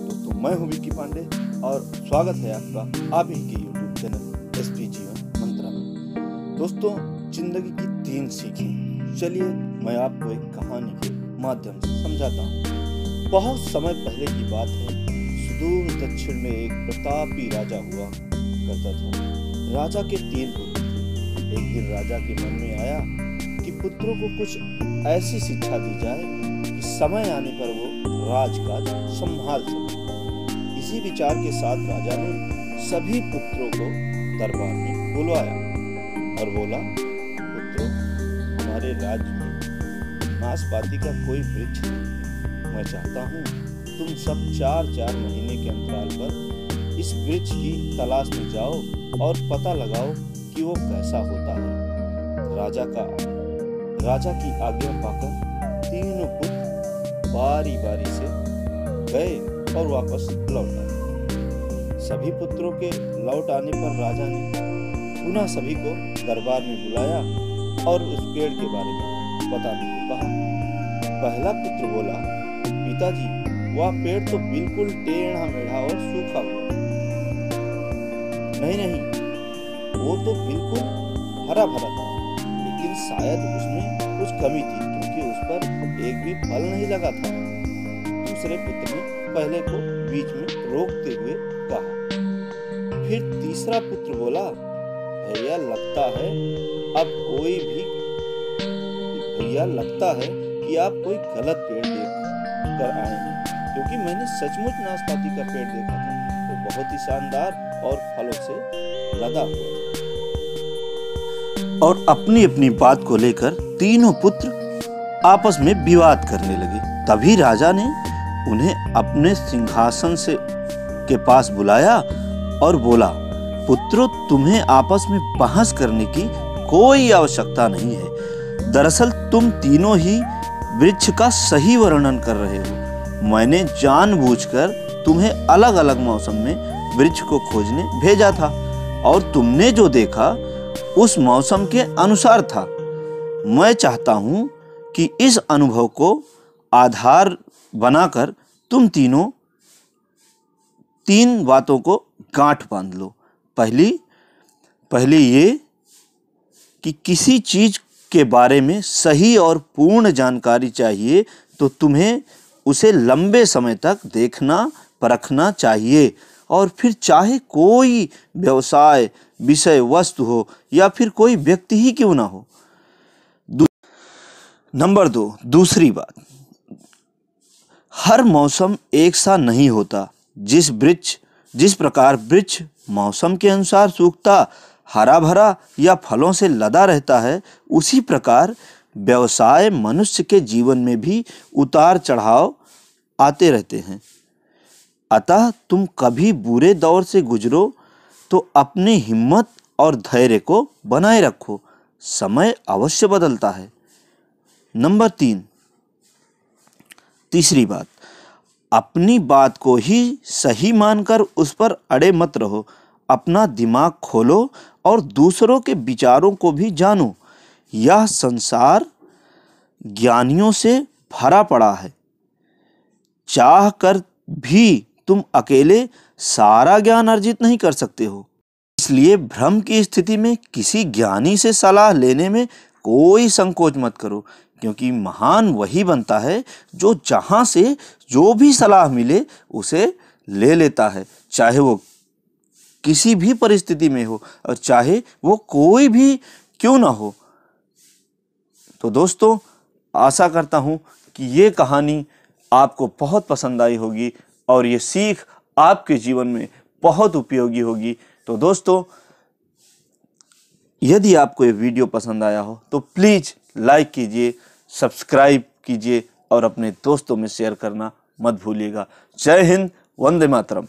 दोस्तों, मैं हूं विक्की पांडे और स्वागत है आपका आप ही के यूट्यूब चैनल एसपी जीवन मंत्रा में। दोस्तों, जिंदगी की 3 सीखें। चलिए मैं आपको एक कहानी के माध्यम से समझाता हूँ। बहुत समय पहले की बात है। सुदूर दक्षिण में एक प्रतापी राजा हुआ करता था। राजा के 3 पुत्र थे। एक दिन राजा के मन में आया कि पुत्रों को कुछ ऐसी शिक्षा दी जाए कि समय आने पर वो राजकाज संभाल सके। इसी विचार के साथ राजा ने सभी पुत्रों को दरबार में बुलवाया और बोला, पुत्रों, हमारे राज्य में नाशपाती का कोई वृक्ष नहीं। मैं चाहता हूँ तुम सब 4-4 महीने के अंतराल पर इस वृक्ष की तलाश में जाओ और पता लगाओ कि वो कैसा होता है। राजा की आज्ञा पाकर तीनों पुत्र बारी बारी से गए और वापस लौट आए। सभी पुत्रों के लौट आने पर राजा ने पुनः सभी को दरबार में बुलाया और उस पेड़ के बारे में बताने को कहा। पहला पुत्र बोला, पिताजी, वह पेड़ तो बिल्कुल टेढ़ा मेढ़ा और सूखा हुआ। नहीं, वो तो बिल्कुल हरा भरा था, लेकिन शायद उसमें कुछ कमी थी क्योंकि उस पर एक भी फल नहीं लगा था। दूसरे पुत्र ने पहले को बीच में रोकते हुए कहा। फिर तीसरा पुत्र बोला, भैया लगता है कि आप कोई गलत पेड़ देख कर आए हैं, क्योंकि मैंने सचमुच नाशपाती का पेड़ देखा था। वो बहुत ही शानदार और फलों से लदा हुआ था। और अपनी अपनी बात को लेकर तीनों पुत्र आपस में विवाद करने लगे। तभी राजा ने उन्हें अपने सिंहासन के पास बुलाया और बोला, पुत्रों, तुम्हें आपस में बहस करने की कोई आवश्यकता नहीं है। दरअसल तुम तीनों ही वृक्ष का सही वर्णन कर रहे हो। मैंने जानबूझकर तुम्हें अलग अलग मौसम में वृक्ष को खोजने भेजा था और तुमने जो देखा उस मौसम के अनुसार था। मैं चाहता हूं कि इस अनुभव को आधार बनाकर तुम तीनों 3 बातों को गांठ बांध लो। पहली ये कि किसी चीज के बारे में सही और पूर्ण जानकारी चाहिए तो तुम्हें उसे लंबे समय तक देखना परखना चाहिए, और फिर चाहे कोई व्यवसाय, विषय वस्तु हो या फिर कोई व्यक्ति ही क्यों ना हो। नंबर 2, दूसरी बात, हर मौसम एक सा नहीं होता। जिस प्रकार वृक्ष मौसम के अनुसार सूखता, हरा भरा या फलों से लदा रहता है, उसी प्रकार व्यवसाय मनुष्य के जीवन में भी उतार चढ़ाव आते रहते हैं। अतः तुम कभी बुरे दौर से गुजरो तो अपनी हिम्मत और धैर्य को बनाए रखो। समय अवश्य बदलता है। नंबर 3, तीसरी बात, अपनी बात को ही सही मानकर उस पर अड़े मत रहो। अपना दिमाग खोलो और दूसरों के विचारों को भी जानो। यह संसार ज्ञानियों से भरा पड़ा है। चाह कर भी तुम अकेले सारा ज्ञान अर्जित नहीं कर सकते हो। इसलिए भ्रम की स्थिति में किसी ज्ञानी से सलाह लेने में कोई संकोच मत करो, क्योंकि महान वही बनता है जो जहां से जो भी सलाह मिले उसे ले लेता है, चाहे वो किसी भी परिस्थिति में हो और चाहे वो कोई भी क्यों ना हो। तो दोस्तों, आशा करता हूं कि ये कहानी आपको बहुत पसंद आई होगी और ये सीख आपके जीवन में बहुत उपयोगी होगी। तो दोस्तों, यदि आपको ये वीडियो पसंद आया हो तो प्लीज़ लाइक कीजिए, सब्सक्राइब कीजिए और अपने दोस्तों में शेयर करना मत भूलिएगा। जय हिंद, वंदे मातरम।